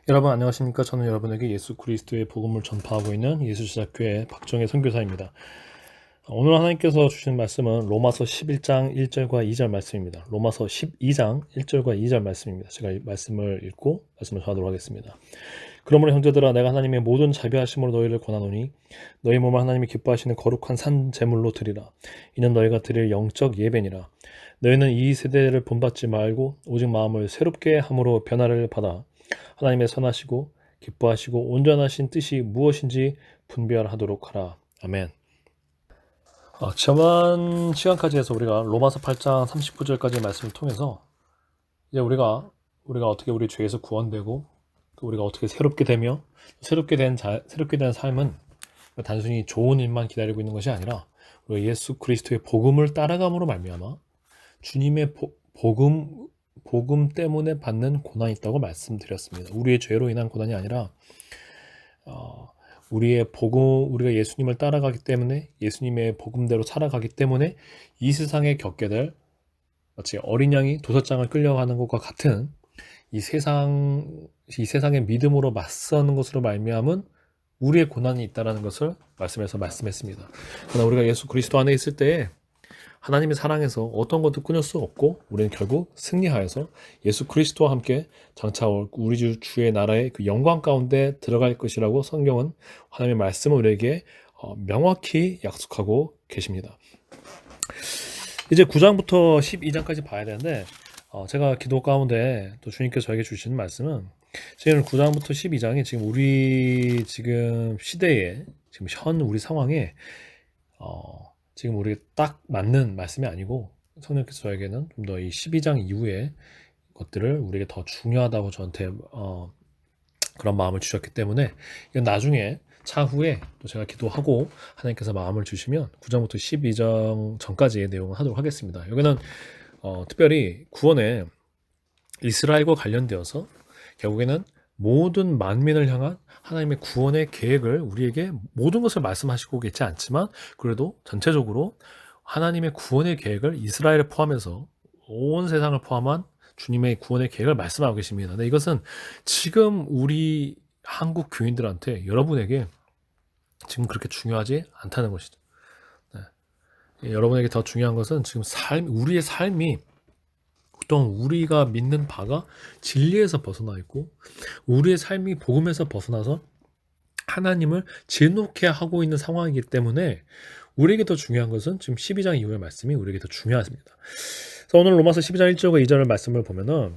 여러분 안녕하십니까? 저는 여러분에게 예수 그리스도의 복음을 전파하고 있는 예수시작교회 박정혜 선교사입니다. 오늘 하나님께서 주신 말씀은 로마서 11장 1절과 2절 말씀입니다. 로마서 12장 1절과 2절 말씀입니다. 제가 이 말씀을 읽고 말씀을 전하도록 하겠습니다. 그러므로 형제들아 내가 하나님의 모든 자비하심으로 너희를 권하노니 너희 몸을 하나님이 기뻐하시는 거룩한 산 제물로 드리라. 이는 너희가 드릴 영적 예배니라. 너희는 이 세대를 본받지 말고 오직 마음을 새롭게 함으로 변화를 받아 하나님의 선하시고 기뻐하시고 온전하신 뜻이 무엇인지 분별하도록 하라. 아멘. 지난 시간까지 해서 우리가 로마서 8장 39절까지의 말씀을 통해서 이제 우리가 어떻게 우리 죄에서 구원되고 또 우리가 어떻게 새롭게 되며 새롭게 된 삶은 단순히 좋은 일만 기다리고 있는 것이 아니라 우리가 예수 그리스도의 복음을 따라감으로 말미암아 주님의 복음 때문에 받는 고난이 있다고 말씀드렸습니다. 우리의 죄로 인한 고난이 아니라 우리가 예수님을 따라가기 때문에 예수님의 복음대로 살아가기 때문에 이 세상에 겪게 될 마치 어린 양이 도살장을 끌려가는 것과 같은 이 세상의 믿음으로 맞서는 것으로 말미암은 우리의 고난이 있다라는 것을 말씀했습니다. 그러나 우리가 예수 그리스도 안에 있을 때에 하나님의 사랑에서 어떤 것도 끊을 수 없고 우리는 결국 승리하여서 예수 그리스도와 함께 장차올 우리 주의 나라의 그 영광 가운데 들어갈 것이라고 성경은 하나님의 말씀을 우리에게 명확히 약속하고 계십니다. 이제 9장부터 12장까지 봐야 되는데 제가 기도 가운데 또 주님께서 저에게 주시는 말씀은 지금 9장부터 12장이 지금 우리 지금 시대에 지금 현 우리 상황에 지금 우리가 딱 맞는 말씀이 아니고 성령께서 저에게는 좀 더 이 12장 이후의 것들을 우리에게 더 중요하다고 저한테 그런 마음을 주셨기 때문에 이건 나중에 차후에 또 제가 기도하고 하나님께서 마음을 주시면 9장부터 12장 전까지의 내용을 하도록 하겠습니다. 여기는 특별히 구원에 이스라엘과 관련되어서 결국에는 모든 만민을 향한 하나님의 구원의 계획을 우리에게 모든 것을 말씀하시고 계시지 않지만 그래도 전체적으로 하나님의 구원의 계획을 이스라엘을 포함해서 온 세상을 포함한 주님의 구원의 계획을 말씀하고 계십니다. 근데 이것은 지금 우리 한국 교인들한테 여러분에게 지금 그렇게 중요하지 않다는 것이죠. 네. 여러분에게 더 중요한 것은 지금 우리의 삶이 보통 우리가 믿는 바가 진리에서 벗어나 있고 우리의 삶이 복음에서 벗어나서 하나님을 진노케 하고 있는 상황이기 때문에 우리에게 더 중요한 것은 지금 12장 이후의 말씀이 우리에게 더 중요하십니다. 그래서 오늘 로마서 12장 1절과 2절의 말씀을 보면은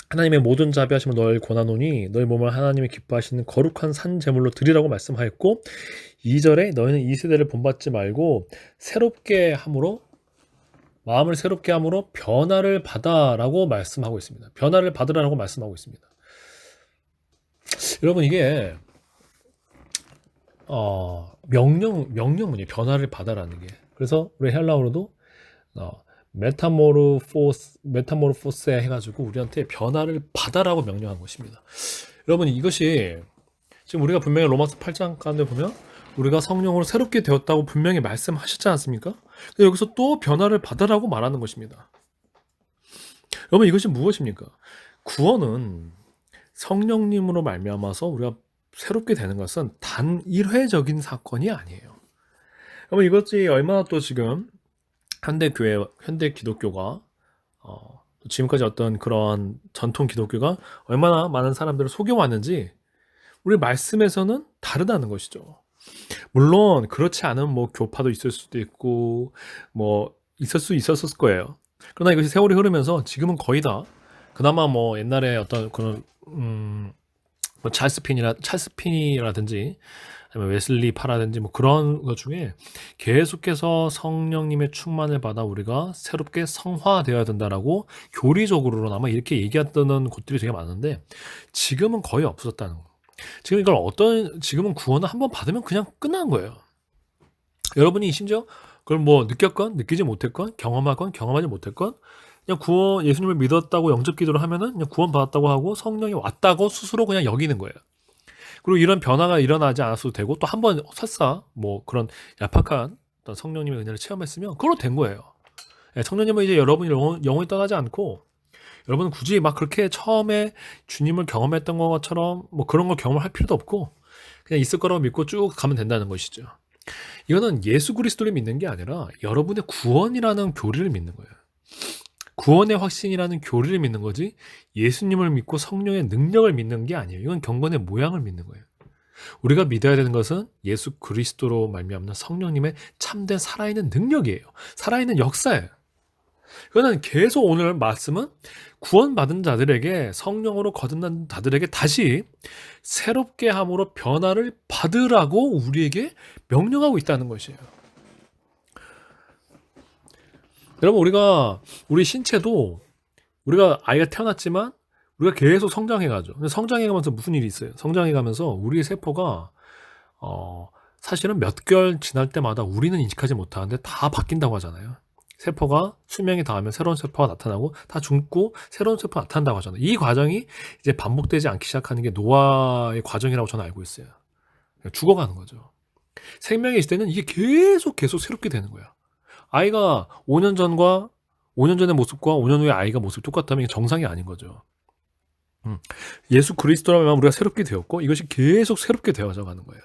하나님의 모든 자비하심을 너를 권하노니 너희 몸을 하나님이 기뻐하시는 거룩한 산 제물로 드리라고 말씀하였고 2절에 너희는 이 세대를 본받지 말고 마음을 새롭게 함으로 변화를 받아라고 말씀하고 있습니다. 변화를 받으라고 말씀하고 있습니다. 여러분 이게 명령문이 변화를 받아라는 게. 그래서 우리 헬라어로도 메타모르포세 해가지고 우리한테 변화를 받아라고 명령한 것입니다. 여러분 이것이 지금 우리가 분명히 로마서 8장 가운데 보면 우리가 성령으로 새롭게 되었다고 분명히 말씀하셨지 않습니까? 근데 여기서 또 변화를 받아라고 말하는 것입니다. 여러분 이것이 무엇입니까? 구원은 성령님으로 말미암아서 우리가 새롭게 되는 것은 단 일회적인 사건이 아니에요. 여러분 이것이 얼마나 또 지금 현대 기독교가 지금까지 어떤 그런 전통 기독교가 얼마나 많은 사람들을 속여왔는지 우리 말씀에서는 다르다는 것이죠. 물론 그렇지 않은 뭐 교파도 있을 수도 있고 뭐 있었을 거예요. 그러나 이것이 세월이 흐르면서 지금은 거의 다 그나마 뭐 옛날에 어떤 그런 뭐 찰스핀이라든지 아니면 웨슬리 파라든지 뭐 그런 것 중에 계속해서 성령님의 충만을 받아 우리가 새롭게 성화되어야 된다라고 교리적으로나마 이렇게 얘기했던 곳들이 되게 많은데 지금은 거의 없어졌다는 거. 지금은 구원을 한번 받으면 그냥 끝난 거예요. 여러분이 심지어 그걸 뭐 느꼈건 느끼지 못했건 경험하건 경험하지 못했건 그냥 예수님을 믿었다고 영접 기도를 하면은 그냥 구원 받았다고 하고 성령이 왔다고 스스로 그냥 여기는 거예요. 그리고 이런 변화가 일어나지 않았어도 되고 또 한 번 설사 뭐 그런 얄팍한 어떤 성령님의 은혜를 체험했으면 그걸로 된 거예요. 성령님은 이제 여러분이 영원히 떠나지 않고 여러분은 굳이 막 그렇게 처음에 주님을 경험했던 것처럼 뭐 그런 걸 경험할 필요도 없고 그냥 있을 거라고 믿고 쭉 가면 된다는 것이죠. 이거는 예수 그리스도를 믿는 게 아니라 여러분의 구원이라는 교리를 믿는 거예요. 구원의 확신이라는 교리를 믿는 거지 예수님을 믿고 성령의 능력을 믿는 게 아니에요. 이건 경건의 모양을 믿는 거예요. 우리가 믿어야 되는 것은 예수 그리스도로 말미암는 성령님의 참된 살아있는 능력이에요. 살아있는 역사예요. 그거는 계속 오늘 말씀은 구원받은 자들에게 성령으로 거듭난 자들에게 다시 새롭게 함으로 변화를 받으라고 우리에게 명령하고 있다는 것이에요. 여러분 우리 신체도 우리가 아이가 태어났지만 우리가 계속 성장해가죠. 근데 성장해가면서 무슨 일이 있어요? 성장해가면서 우리의 세포가 사실은 몇 개월 지날 때마다 우리는 인식하지 못하는데 다 바뀐다고 하잖아요. 세포가 수명이 닿으면 새로운 세포가 나타나고 다 죽고 새로운 세포가 나타난다고 하잖아요. 이 과정이 이제 반복되지 않기 시작하는 게 노화의 과정이라고 저는 알고 있어요. 죽어가는 거죠. 생명이 있을 때는 이게 계속 새롭게 되는 거야. 아이가 5년 전의 모습과 5년 후의 아이가 모습이 똑같다면 이게 정상이 아닌 거죠. 예수 그리스도라면 우리가 새롭게 되었고 이것이 계속 새롭게 되어져 가는 거예요.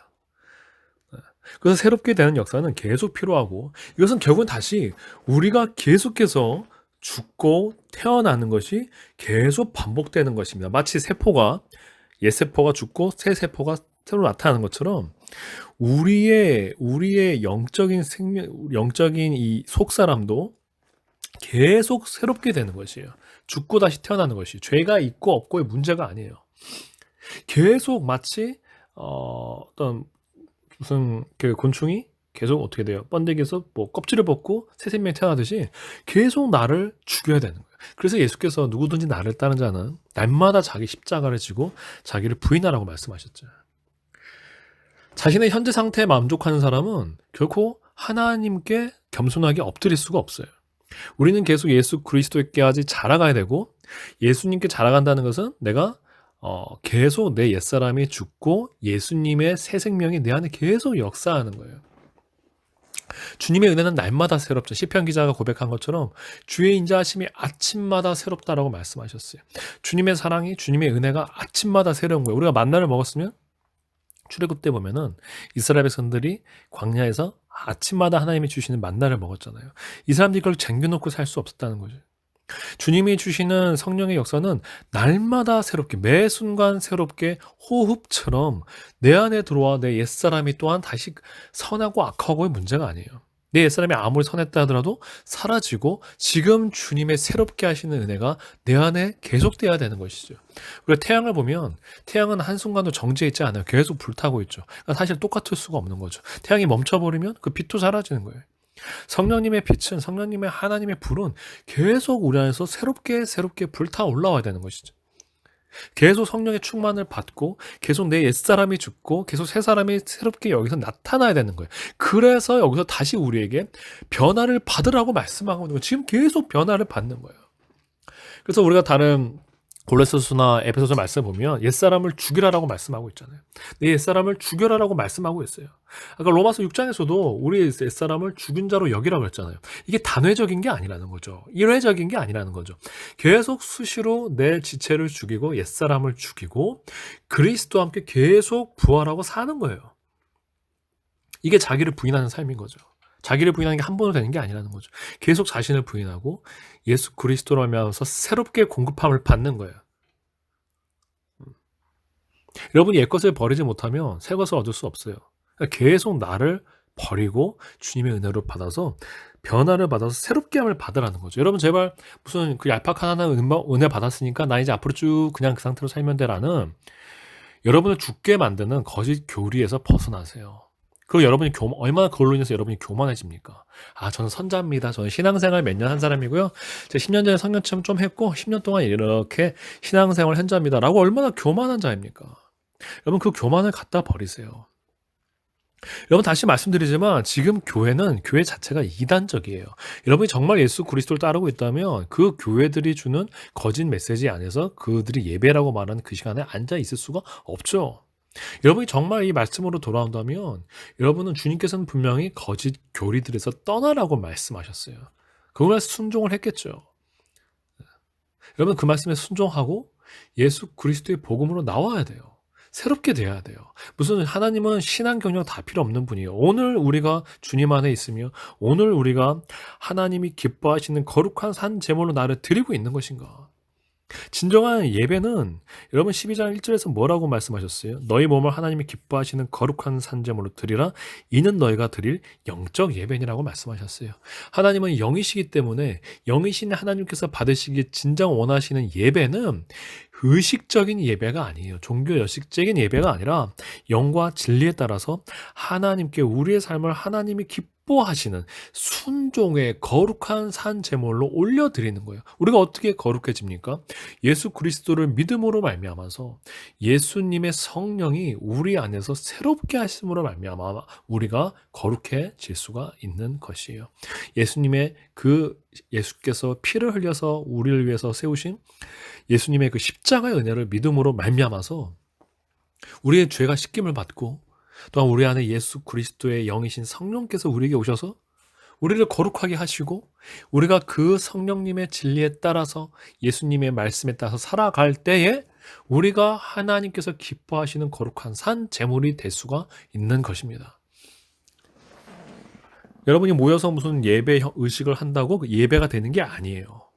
그래서 새롭게 되는 역사는 계속 필요하고 이것은 결국은 다시 우리가 계속해서 죽고 태어나는 것이 계속 반복되는 것입니다. 마치 세포가 옛 세포가 죽고 새 세포가 새로 나타나는 것처럼 우리의 영적인 영적인 이 속사람도 계속 새롭게 되는 것이에요. 죽고 다시 태어나는 것이 죄가 있고 없고의 문제가 아니에요. 계속 마치 어떤 무슨 그 곤충이 계속 어떻게 돼요? 번데기에서 뭐 껍질을 벗고 새 생명이 태어나듯이 계속 나를 죽여야 되는 거예요. 그래서 예수께서 누구든지 나를 따르는 자는 날마다 자기 십자가를 지고 자기를 부인하라고 말씀하셨죠. 자신의 현재 상태에 만족하는 사람은 결코 하나님께 겸손하게 엎드릴 수가 없어요. 우리는 계속 예수 그리스도께까지 자라가야 되고 예수님께 자라간다는 것은 내가 계속 내 옛사람이 죽고 예수님의 새 생명이 내 안에 계속 역사하는 거예요. 주님의 은혜는 날마다 새롭죠. 시편 기자가 고백한 것처럼 주의 인자하심이 아침마다 새롭다라고 말씀하셨어요. 주님의 사랑이 주님의 은혜가 아침마다 새로운 거예요. 우리가 만나를 먹었으면 출애굽 때 보면은 이스라엘 백성들이 광야에서 아침마다 하나님이 주시는 만나를 먹었잖아요. 이 사람들이 그걸 쟁겨놓고 살 수 없었다는 거죠. 주님이 주시는 성령의 역사는 날마다 새롭게 매 순간 새롭게 호흡처럼 내 안에 들어와 내 옛사람이 또한 다시 선하고 악하고의 문제가 아니에요. 내 옛사람이 아무리 선했다 하더라도 사라지고 지금 주님의 새롭게 하시는 은혜가 내 안에 계속돼야 되는 것이죠. 우리가 태양을 보면 태양은 한순간도 정지해 있지 않아요. 계속 불타고 있죠. 그러니까 사실 똑같을 수가 없는 거죠. 태양이 멈춰버리면 그 빛도 사라지는 거예요. 성령님의 빛은 성령님의 하나님의 불은 계속 우리 안에서 새롭게 불타 올라와야 되는 것이죠. 계속 성령의 충만을 받고 계속 내 옛사람이 죽고 계속 새 사람이 새롭게 여기서 나타나야 되는 거예요. 그래서 여기서 다시 우리에게 변화를 받으라고 말씀하고 있는 거예요. 지금 계속 변화를 받는 거예요. 그래서 우리가 다른 골로새서나 에베소서 말씀 보면 옛사람을 죽이라라고 말씀하고 있잖아요. 내 옛사람을 죽여라라고 말씀하고 있어요. 아까 로마서 6장에서도 우리 옛사람을 죽은 자로 여기라고 했잖아요. 이게 단회적인 게 아니라는 거죠. 일회적인 게 아니라는 거죠. 계속 수시로 내 지체를 죽이고 옛사람을 죽이고 그리스도와 함께 계속 부활하고 사는 거예요. 이게 자기를 부인하는 삶인 거죠. 자기를 부인하는 게 한 번으로 되는 게 아니라는 거죠. 계속 자신을 부인하고 예수 그리스도로 하면서 새롭게 공급함을 받는 거예요. 여러분이 옛것을 버리지 못하면 새것을 얻을 수 없어요. 그러니까 계속 나를 버리고 주님의 은혜로 받아서 변화를 받아서 새롭게 함을 받으라는 거죠. 여러분 제발 무슨 그 얄팍한 하나 은혜 받았으니까 나 이제 앞으로 쭉 그냥 그 상태로 살면 돼라는 여러분을 죽게 만드는 거짓 교리에서 벗어나세요. 그리고 여러분이 얼마나 그걸로 인해서 여러분이 교만해집니까? 아, 저는 선자입니다. 저는 신앙생활 몇 년 한 사람이고요. 제가 10년 전에 성경 체험 좀 했고 10년 동안 이렇게 신앙생활 한 자입니다. 라고 얼마나 교만한 자입니까? 여러분 그 교만을 갖다 버리세요. 여러분 다시 말씀드리지만 지금 교회는 교회 자체가 이단적이에요. 여러분이 정말 예수 그리스도를 따르고 있다면 그 교회들이 주는 거짓 메시지 안에서 그들이 예배라고 말하는 그 시간에 앉아 있을 수가 없죠. 여러분이 정말 이 말씀으로 돌아온다면 여러분은 주님께서는 분명히 거짓 교리들에서 떠나라고 말씀하셨어요. 그거에 순종을 했겠죠. 여러분 그 말씀에 순종하고 예수 그리스도의 복음으로 나와야 돼요. 새롭게 돼야 돼요. 무슨 하나님은 신앙 경력 다 필요 없는 분이에요. 오늘 우리가 주님 안에 있으며 오늘 우리가 하나님이 기뻐하시는 거룩한 산 제물로 나를 드리고 있는 것인가? 진정한 예배는 여러분 12장 1절에서 뭐라고 말씀하셨어요? 너희 몸을 하나님이 기뻐하시는 거룩한 산제물로 드리라. 이는 너희가 드릴 영적 예배니라고 말씀하셨어요. 하나님은 영이시기 때문에 영이신 하나님께서 받으시기 진정 원하시는 예배는 의식적인 예배가 아니에요. 종교 여식적인 예배가 아니라 영과 진리에 따라서 하나님께 우리의 삶을 하나님이 기뻐하시는 순종의 거룩한 산 제물로 올려드리는 거예요. 우리가 어떻게 거룩해집니까? 예수 그리스도를 믿음으로 말미암아서 예수님의 성령이 우리 안에서 새롭게 하심으로 말미암아 우리가 거룩해질 수가 있는 것이에요. 예수께서 피를 흘려서 우리를 위해서 세우신 예수님의 그 십자가의 은혜를 믿음으로 말미암아서 우리의 죄가 씻김을 받고 또한 우리 안에 예수 그리스도의 영이신 성령께서 우리에게 오셔서 우리를 거룩하게 하시고 우리가 그 성령님의 진리에 따라서 예수님의 말씀에 따라서 살아갈 때에 우리가 하나님께서 기뻐하시는 거룩한 산 제물이 될 수가 있는 것입니다. 여러분이 모여서 무슨 예배 의식을 한다고 예배가 되는 게 아니에요.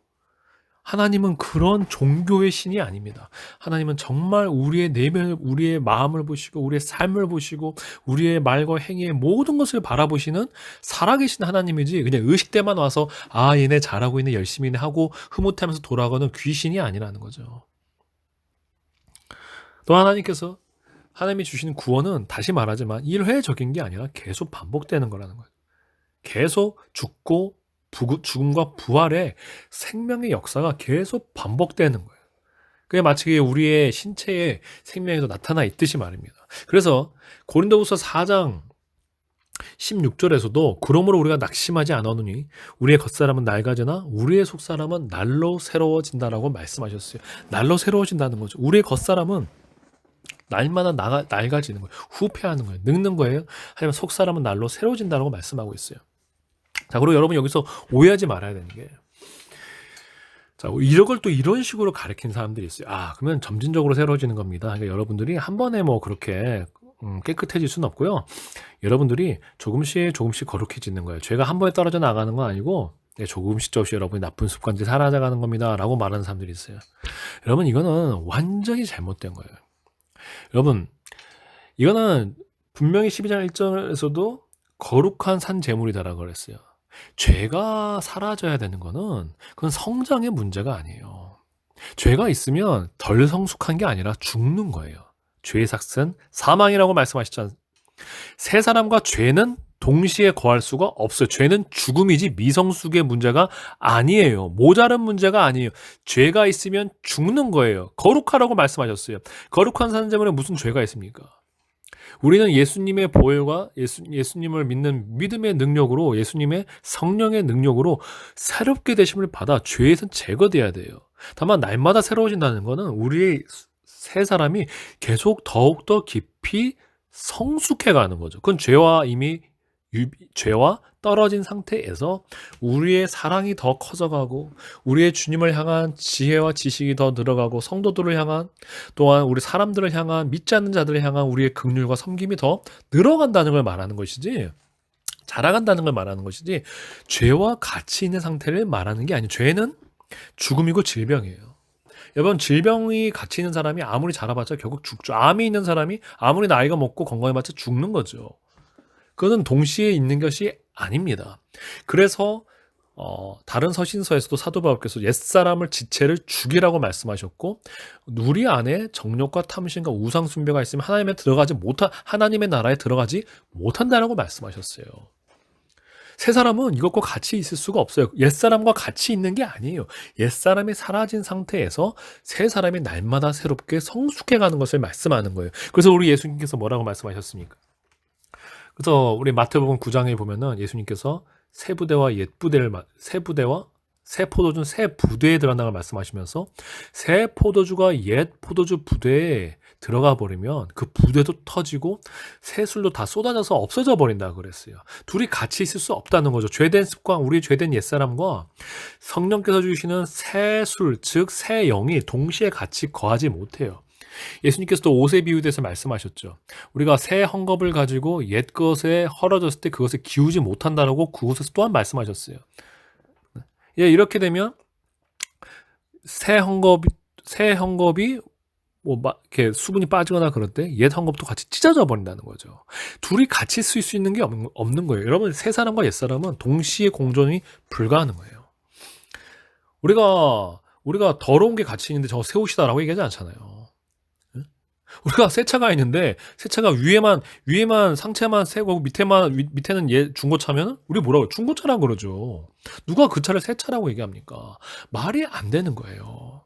하나님은 그런 종교의 신이 아닙니다. 하나님은 정말 우리의 내면을, 우리의 마음을 보시고 우리의 삶을 보시고 우리의 말과 행위의 모든 것을 바라보시는 살아계신 하나님이지 그냥 의식 때만 와서 얘네 잘하고 있네 열심히 하고 흐뭇하면서 돌아가는 귀신이 아니라는 거죠. 또 하나님이 주시는 구원은 다시 말하지만 일회적인 게 아니라 계속 반복되는 거라는 거예요. 계속 죽음과 부활의 생명의 역사가 계속 반복되는 거예요. 그게 마치 우리의 신체의 생명에도 나타나 있듯이 말입니다. 그래서 고린도후서 4장 16절에서도 그러므로 우리가 낙심하지 않으니 우리의 겉사람은 낡아지나 우리의 속사람은 날로 새로워진다라고 말씀하셨어요. 날로 새로워진다는 거죠. 우리의 겉사람은 날마다 낡아지는 거예요. 후패하는 거예요. 늙는 거예요. 하지만 속사람은 날로 새로워진다라고 말씀하고 있어요. 자, 그리고 여러분 여기서 오해하지 말아야 되는 게, 자, 이걸 또 이런 식으로 가르치는 사람들이 있어요. 그러면 점진적으로 새로워지는 겁니다. 그러니까 여러분들이 한 번에 그렇게 깨끗해질 수는 없고요. 여러분들이 조금씩 거룩해지는 거예요. 죄가 한 번에 떨어져 나가는 건 아니고 조금씩 여러분이 나쁜 습관들이 사라져가는 겁니다. 라고 말하는 사람들이 있어요. 여러분 이거는 완전히 잘못된 거예요. 여러분 이거는 분명히 12장 1절에서도 거룩한 산 제물이다라고 그랬어요. 죄가 사라져야 되는 거는 그건 성장의 문제가 아니에요. 죄가 있으면 덜 성숙한 게 아니라 죽는 거예요. 죄의 삭은 사망이라고 말씀하셨잖아요. 새 사람과 죄는 동시에 거할 수가 없어요. 죄는 죽음이지 미성숙의 문제가 아니에요. 모자른 문제가 아니에요. 죄가 있으면 죽는 거예요. 거룩하라고 말씀하셨어요. 거룩한 산 제물에 무슨 죄가 있습니까? 우리는 예수님의 보혈과 예수님을 믿는 믿음의 능력으로 예수님의 성령의 능력으로 새롭게 되심을 받아 죄에서 제거돼야 돼요. 다만 날마다 새로워진다는 것은 우리의 새 사람이 계속 더욱더 깊이 성숙해가는 거죠. 그건 죄와 떨어진 상태에서 우리의 사랑이 더 커져가고 우리의 주님을 향한 지혜와 지식이 더 늘어가고 성도들을 향한 또한 우리 사람들을 향한 믿지 않는 자들을 향한 우리의 긍휼과 섬김이 더 늘어간다는 걸 말하는 것이지 자라간다는 걸 말하는 것이지 죄와 같이 있는 상태를 말하는 게 아니에요. 죄는 죽음이고 질병이에요. 여러분 질병이 같이 있는 사람이 아무리 자라봤자 결국 죽죠. 암이 있는 사람이 아무리 나이가 먹고 건강해봤자 죽는 거죠. 그것은 동시에 있는 것이 아닙니다. 그래서 다른 서신서에서도 사도 바울께서 옛사람을 지체를 죽이라고 말씀하셨고 우리 안에 정욕과 탐심과 우상 숭배가 있으면 하나님의 나라에 들어가지 못한다라고 말씀하셨어요. 새 사람은 이것과 같이 있을 수가 없어요. 옛사람과 같이 있는 게 아니에요. 옛사람이 사라진 상태에서 새 사람이 날마다 새롭게 성숙해가는 것을 말씀하는 거예요. 그래서 우리 예수님께서 뭐라고 말씀하셨습니까? 그래서 우리 마태복음 9장에 보면은 예수님께서 새 부대와 새 포도주는 새 부대에 들어간다고 말씀하시면서 새 포도주가 옛 포도주 부대에 들어가 버리면 그 부대도 터지고 새 술도 다 쏟아져서 없어져 버린다고 그랬어요. 둘이 같이 있을 수 없다는 거죠. 죄된 습관, 우리 죄된 옛사람과 성령께서 주시는 새 술, 즉 새 영이 동시에 같이 거하지 못해요. 예수님께서도 옷에 비유돼서 말씀하셨죠. 우리가 새 헝겊을 가지고 옛 것에 헐어졌을 때 그것을 기우지 못한다라고 그곳에서 또한 말씀하셨어요. 예, 이렇게 되면 새 헝겊이 뭐 막 이렇게 수분이 빠지거나 그럴 때 옛 헝겊도 같이 찢어져 버린다는 거죠. 둘이 같이 쓸 수 있는 게 없는 거예요. 여러분, 새 사람과 옛 사람은 동시에 공존이 불가하는 거예요. 우리가 더러운 게 같이 있는데 저거 새 옷이다라고 얘기하지 않잖아요. 예? 우리가 새 차가 있는데 새 차가 위에만 상체만 새고 밑에는 중고차면 우리 뭐라고 중고차라고 그러죠. 누가 그 차를 새 차라고 얘기합니까? 말이 안 되는 거예요.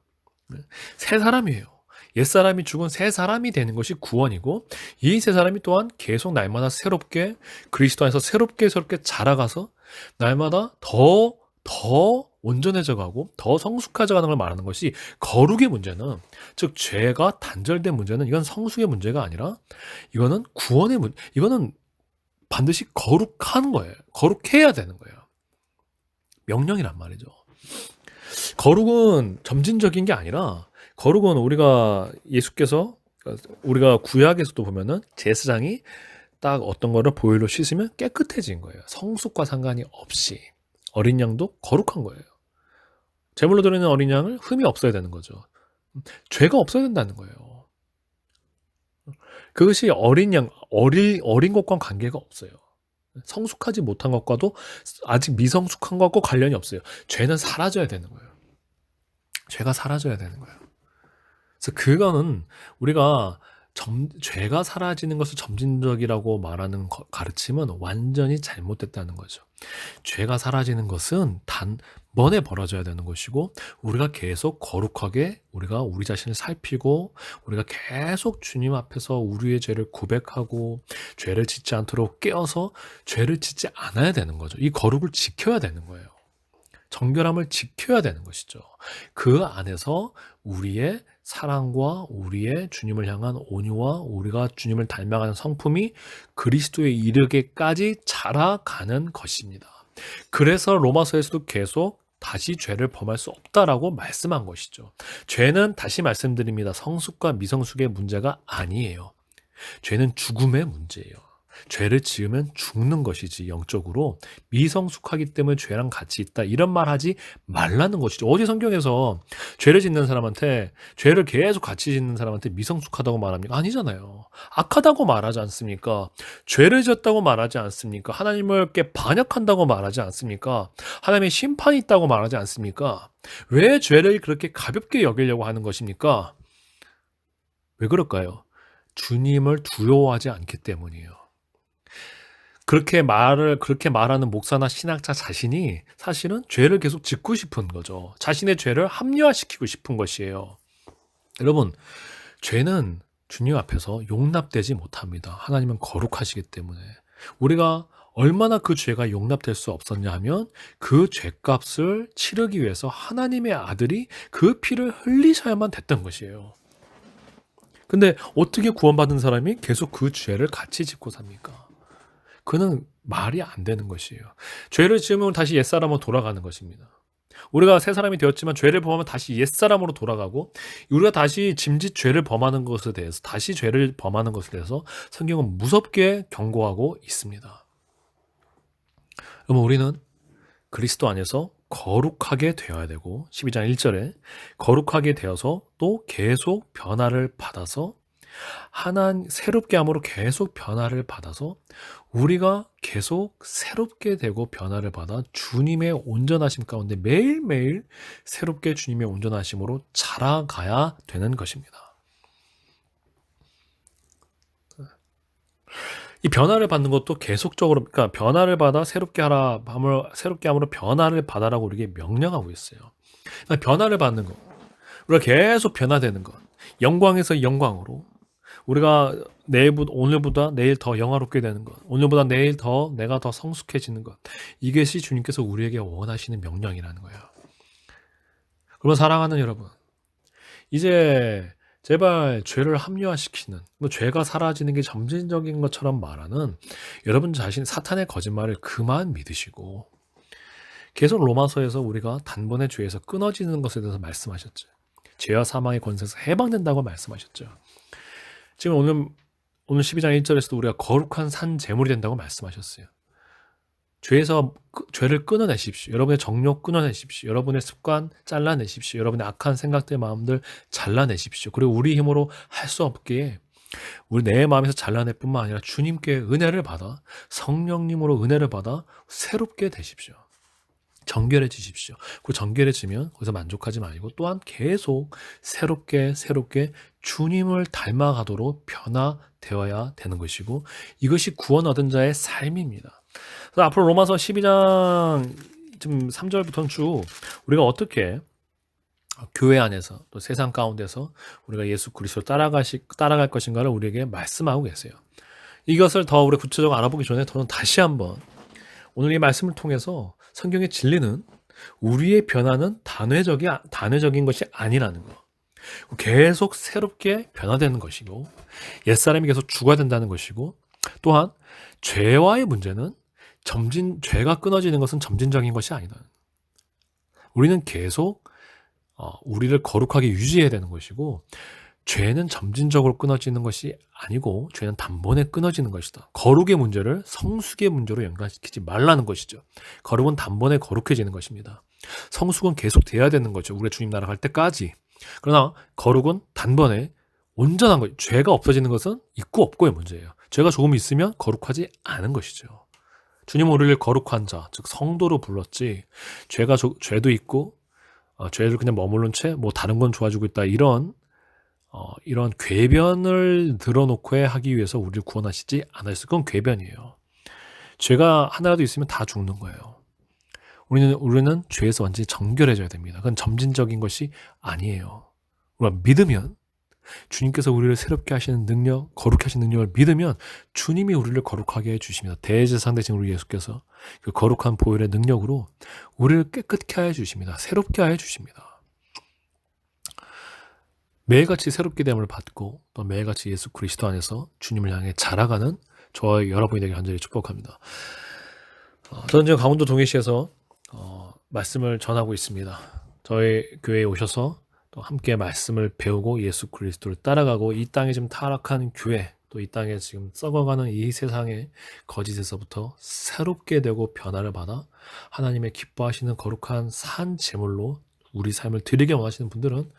네. 새 사람이에요. 옛사람이 죽은 새 사람이 되는 것이 구원이고, 이 새 사람이 또한 계속 날마다 새롭게 그리스도 안에서 새롭게 자라가서 날마다 더 온전해져 가고 더 성숙해져 가는 걸 말하는 것이, 거룩의 문제는, 즉 죄가 단절된 문제는 이건 성숙의 문제가 아니라 이거는 구원의 문제, 이거는 반드시 거룩한 거예요. 거룩해야 되는 거예요. 명령이란 말이죠. 거룩은 점진적인 게 아니라, 거룩은 예수께서, 우리가 구약에서도 보면은 제사장이 딱 어떤 거를 보혈로 씻으면 깨끗해진 거예요. 성숙과 상관이 없이. 어린 양도 거룩한 거예요. 제물로 드리는 어린 양을 흠이 없어야 되는 거죠. 죄가 없어야 된다는 거예요. 그것이 어린 것과는 관계가 없어요. 성숙하지 못한 것과도 아직 미성숙한 것과 관련이 없어요. 죄는 사라져야 되는 거예요. 죄가 사라져야 되는 거예요. 그래서 그거는 우리가 죄가 사라지는 것을 점진적이라고 말하는 가르침은 완전히 잘못됐다는 거죠. 죄가 사라지는 것은 단번에 벌어져야 되는 것이고, 우리가 계속 거룩하게 우리가 우리 자신을 살피고, 우리가 계속 주님 앞에서 우리의 죄를 고백하고 죄를 짓지 않도록 깨어서 죄를 짓지 않아야 되는 거죠. 이 거룩을 지켜야 되는 거예요. 정결함을 지켜야 되는 것이죠. 그 안에서 우리의 사랑과 우리의 주님을 향한 온유와 우리가 주님을 닮아가는 성품이 그리스도에 이르게까지 자라가는 것입니다. 그래서 로마서에서도 계속 다시 죄를 범할 수 없다라고 말씀한 것이죠. 죄는, 다시 말씀드립니다, 성숙과 미성숙의 문제가 아니에요. 죄는 죽음의 문제예요. 죄를 지으면 죽는 것이지, 영적으로. 미성숙하기 때문에 죄랑 같이 있다, 이런 말 하지 말라는 것이죠. 어디 성경에서 죄를 짓는 사람한테, 죄를 계속 같이 짓는 사람한테 미성숙하다고 말합니까? 아니잖아요. 악하다고 말하지 않습니까? 죄를 지었다고 말하지 않습니까? 하나님께 반역한다고 말하지 않습니까? 하나님의 심판이 있다고 말하지 않습니까? 왜 죄를 그렇게 가볍게 여기려고 하는 것입니까? 왜 그럴까요? 주님을 두려워하지 않기 때문이에요. 그렇게 말하는 목사나 신학자 자신이 사실은 죄를 계속 짓고 싶은 거죠. 자신의 죄를 합리화시키고 싶은 것이에요. 여러분, 죄는 주님 앞에서 용납되지 못합니다. 하나님은 거룩하시기 때문에. 우리가 얼마나 그 죄가 용납될 수 없었냐 하면, 그 죄값을 치르기 위해서 하나님의 아들이 그 피를 흘리셔야만 됐던 것이에요. 근데 어떻게 구원받은 사람이 계속 그 죄를 같이 짓고 삽니까? 그는 말이 안 되는 것이에요. 죄를 지으면 다시 옛사람으로 돌아가는 것입니다. 우리가 새 사람이 되었지만 죄를 범하면 다시 옛사람으로 돌아가고, 우리가 다시 짐짓 죄를 범하는 것에 대해서, 성경은 무섭게 경고하고 있습니다. 그럼 우리는 그리스도 안에서 거룩하게 되어야 되고, 12장 1절에 거룩하게 되어서 또 계속 변화를 받아서, 새롭게 함으로 계속 변화를 받아서, 우리가 계속 새롭게 되고 변화를 받아 주님의 온전하심 가운데 매일매일 새롭게 주님의 온전하심으로 자라가야 되는 것입니다. 이 변화를 받는 것도 계속적으로, 그러니까 변화를 받아 새롭게 함으로 변화를 받아라고 우리에게 명령하고 있어요. 그러니까 변화를 받는 것, 우리가 계속 변화되는 것, 영광에서 영광으로, 우리가 오늘보다 내일 더 영화롭게 되는 것, 오늘보다 내일 내가 더 성숙해지는 것, 이것이 주님께서 우리에게 원하시는 명령이라는 거예요. 그러면 사랑하는 여러분, 이제 제발 죄를 합리화시키는, 뭐 죄가 사라지는 게 점진적인 것처럼 말하는 여러분 자신 사탄의 거짓말을 그만 믿으시고, 계속 로마서에서 우리가 단번에 죄에서 끊어지는 것에 대해서 말씀하셨죠. 죄와 사망의 권세에서 해방된다고 말씀하셨죠. 지금 오늘 12장 1절에서도 우리가 거룩한 산 제물이 된다고 말씀하셨어요. 죄를 끊어내십시오. 여러분의 정욕 끊어내십시오. 여러분의 습관 잘라내십시오. 여러분의 악한 생각들, 마음들 잘라내십시오. 그리고 우리 힘으로 할 수 없기에 우리 내 마음에서 잘라낼 뿐만 아니라 주님께 은혜를 받아, 성령님으로 은혜를 받아 새롭게 되십시오. 정결해지십시오. 그 정결해지면 거기서 만족하지 말고 또한 계속 새롭게 주님을 닮아가도록 변화되어야 되는 것이고, 이것이 구원 얻은 자의 삶입니다. 그래서 앞으로 로마서 12장 좀 3절부터는 쭉 우리가 어떻게 교회 안에서 또 세상 가운데서 우리가 예수 그리스도를 따라갈 것인가를 우리에게 말씀하고 계세요. 이것을 더 우리 구체적으로 알아보기 전에 저는 다시 한번 오늘 이 말씀을 통해서 성경의 진리는 우리의 변화는 단회적인 것이 아니라는 거, 계속 새롭게 변화되는 것이고, 옛사람이 계속 죽어야 된다는 것이고, 또한 죄와의 문제는 죄가 끊어지는 것은 점진적인 것이 아니다. 우리는 계속 우리를 거룩하게 유지해야 되는 것이고, 죄는 점진적으로 끊어지는 것이 아니고 죄는 단번에 끊어지는 것이다. 거룩의 문제를 성숙의 문제로 연관시키지 말라는 것이죠. 거룩은 단번에 거룩해지는 것입니다. 성숙은 계속 돼야 되는 거죠. 우리 주님 나라 갈 때까지. 그러나 거룩은 단번에 온전한 것, 죄가 없어지는 것은 있고 없고의 문제예요. 죄가 조금 있으면 거룩하지 않은 것이죠. 주님은 우리를 거룩한 자, 즉 성도로 불렀지, 죄도 있고 죄를 그냥 머무른 채 뭐 다른 건 좋아지고 있다, 이런 궤변을 들어놓고 하기 위해서 우리를 구원하시지 않았어요. 그건 궤변이에요. 죄가 하나라도 있으면 다 죽는 거예요. 우리는 죄에서 완전히 정결해져야 됩니다. 그건 점진적인 것이 아니에요. 우리가 믿으면, 주님께서 우리를 새롭게 하시는 능력, 거룩하게 하시는 능력을 믿으면 주님이 우리를 거룩하게 해주십니다. 대제사장 되신 우리 예수께서 그 거룩한 보혈의 능력으로 우리를 깨끗게 하여 주십니다. 새롭게 하여 주십니다. 매일같이 새롭게 됨을 받고 또 매일같이 예수 그리스도 안에서 주님을 향해 자라가는 저와 여러분이 되게 간절히 축복합니다. 저는 지금 강원도 동해시에서 말씀을 전하고 있습니다. 저희 교회에 오셔서 또 함께 말씀을 배우고 예수 그리스도를 따라가고, 이 땅에 지금 타락한 교회, 또 이 땅에 지금 썩어가는 이 세상의 거짓에서부터 새롭게 되고 변화를 받아 하나님의 기뻐하시는 거룩한 산 제물로 우리 삶을 드리게 원하시는 분들은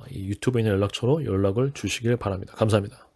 이 유튜브에 있는 연락처로 연락을 주시길 바랍니다. 감사합니다.